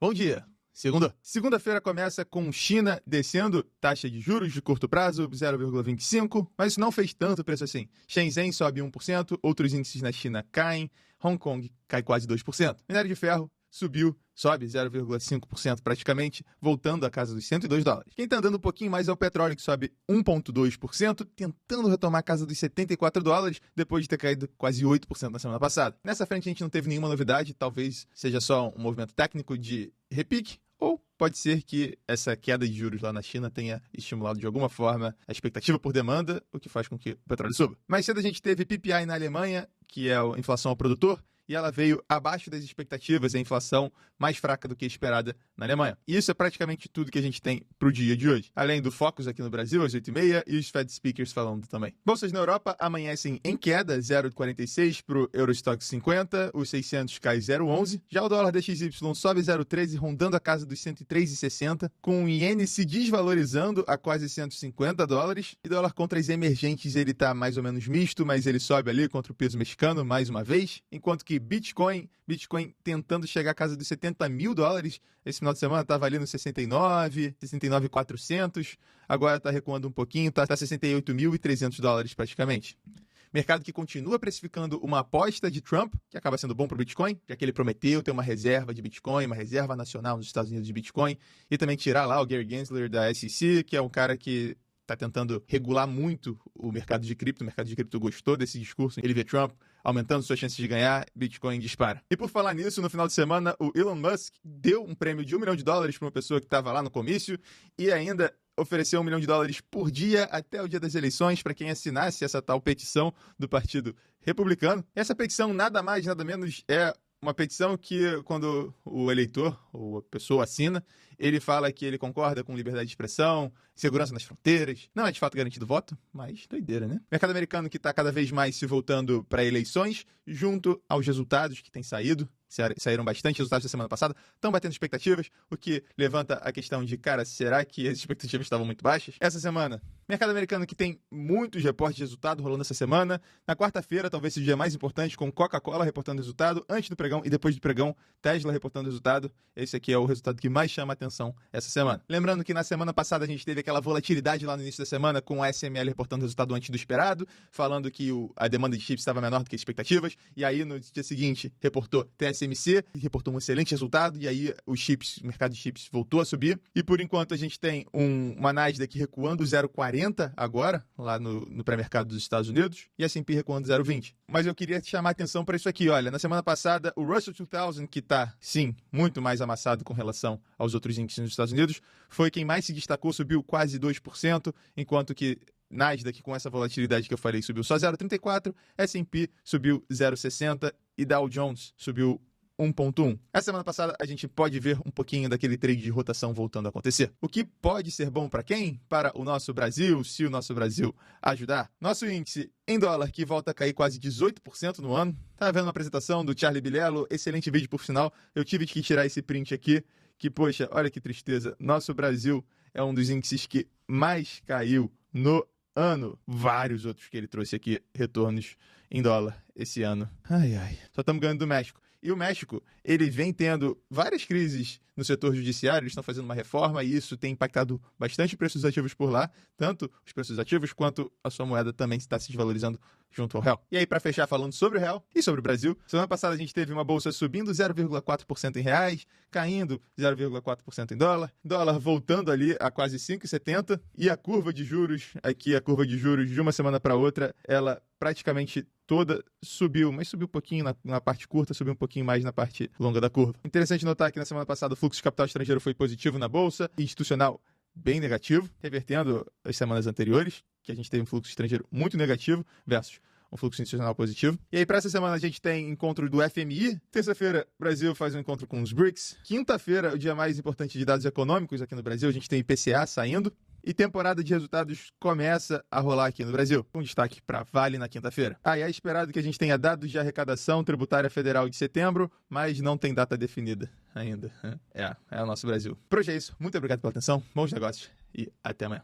Bom dia. Segunda-feira começa com China descendo taxa de juros de curto prazo 0,25, mas isso não fez tanto preço assim. Shenzhen sobe 1%, outros índices na China caem, Hong Kong cai quase 2%. Minério de ferro sobe 0,5% praticamente, voltando à casa dos $102. Quem está andando um pouquinho mais é o petróleo, que sobe 1,2%, tentando retomar a casa dos $74, depois de ter caído quase 8% na semana passada. Nessa frente a gente não teve nenhuma novidade, talvez seja só um movimento técnico de repique, ou pode ser que essa queda de juros lá na China tenha estimulado de alguma forma a expectativa por demanda, o que faz com que o petróleo suba. Mais cedo a gente teve PPI na Alemanha, que é a inflação ao produtor, e ela veio abaixo das expectativas, a inflação mais fraca do que esperada na Alemanha. E isso é praticamente tudo que a gente tem para o dia de hoje. Além do Focus aqui no Brasil, às 8h30, e os Fed Speakers falando também. Bolsas na Europa amanhecem em queda, 0,46 para o Eurostoxx 50, os 600 cai 0,11. Já o dólar DXY sobe 0,13, rondando a casa dos 103,60, com o iene se desvalorizando a quase $150. E dólar contra as emergentes, ele está mais ou menos misto, mas ele sobe ali contra o peso mexicano mais uma vez, enquanto que Bitcoin tentando chegar à casa dos $70 mil. Esse final de semana estava ali nos 69.400. Agora está recuando um pouquinho, está $68.300 praticamente. Mercado que continua precificando uma aposta de Trump, que acaba sendo bom para o Bitcoin, já que ele prometeu ter uma reserva de Bitcoin, uma reserva nacional nos Estados Unidos de Bitcoin, e também tirar lá o Gary Gensler da SEC, que é um cara que está tentando regular muito o mercado de cripto. O mercado de cripto gostou desse discurso. Ele vê Trump aumentando suas chances de ganhar, Bitcoin dispara. E por falar nisso, no final de semana, o Elon Musk deu um prêmio de $1 milhão para uma pessoa que estava lá no comício e ainda ofereceu $1 milhão por dia até o dia das eleições para quem assinasse essa tal petição do Partido Republicano. Essa petição, nada mais, nada menos, é uma petição que, quando o eleitor, ou a pessoa assina, ele fala que ele concorda com liberdade de expressão, segurança nas fronteiras. Não é de fato garantido voto, mas doideira, né? Mercado americano que está cada vez mais se voltando para eleições, junto aos resultados que têm saíram bastante resultados da semana passada, estão batendo expectativas, o que levanta a questão de, cara, será que as expectativas estavam muito baixas? Essa semana, mercado americano que tem muitos reportes de resultado rolando essa semana. Na quarta-feira, talvez seja o dia mais importante, com Coca-Cola reportando resultado, antes do pregão e depois do pregão, Tesla reportando resultado. Esse aqui é o resultado que mais chama a atenção essa semana. Lembrando que na semana passada a gente teve aquela volatilidade lá no início da semana, com a SML reportando resultado antes do esperado, falando que a demanda de chips estava menor do que as expectativas, e aí no dia seguinte reportou TSMC, reportou um excelente resultado, e aí o mercado de chips voltou a subir, e por enquanto a gente tem uma Nasdaq recuando 0,40 agora, lá no pré-mercado dos Estados Unidos, e a S&P recuando 0,20. Mas eu queria chamar a atenção para isso aqui, olha, na semana passada o Russell 2000, que está, sim, muito mais amassado com relação aos outros índices nos Estados Unidos, foi quem mais se destacou, subiu quase 2%, enquanto que Nasdaq, com essa volatilidade que eu falei, subiu só 0,34%, S&P subiu 0,60% e Dow Jones subiu 1,1. Essa semana passada a gente pode ver um pouquinho daquele trade de rotação voltando a acontecer. O que pode ser bom para quem? Para o nosso Brasil, se o nosso Brasil ajudar. Nosso índice em dólar, que volta a cair quase 18% no ano. Tá vendo uma apresentação do Charlie Bilello, excelente vídeo por sinal. Eu tive que tirar esse print aqui, que poxa, olha que tristeza. Nosso Brasil é um dos índices que mais caiu no ano. Vários outros que ele trouxe aqui, retornos em dólar esse ano. Só estamos ganhando do México. E o México, ele vem tendo várias crises no setor judiciário, eles estão fazendo uma reforma e isso tem impactado bastante os preços ativos por lá, tanto os preços ativos quanto a sua moeda também está se desvalorizando junto ao real. E aí, para fechar falando sobre o real e sobre o Brasil, semana passada a gente teve uma bolsa subindo 0,4% em reais, caindo 0,4% em dólar, dólar voltando ali a quase 5,70 e a curva de juros, aqui a curva de juros de uma semana para outra, ela praticamente toda subiu, mas subiu um pouquinho na parte curta, subiu um pouquinho mais na parte longa da curva. Interessante notar que na semana passada o fluxo de capital estrangeiro foi positivo na bolsa, institucional bem negativo, revertendo as semanas anteriores, que a gente teve um fluxo estrangeiro muito negativo versus um fluxo institucional positivo. E aí, para essa semana, a gente tem encontro do FMI. Terça-feira, o Brasil faz um encontro com os BRICS. Quinta-feira, o dia mais importante de dados econômicos aqui no Brasil, a gente tem IPCA saindo. E temporada de resultados começa a rolar aqui no Brasil, com destaque para Vale na quinta-feira. E é esperado que a gente tenha dados de arrecadação tributária federal de setembro, mas não tem data definida ainda. É o nosso Brasil. Por hoje é isso. Muito obrigado pela atenção, bons negócios e até amanhã.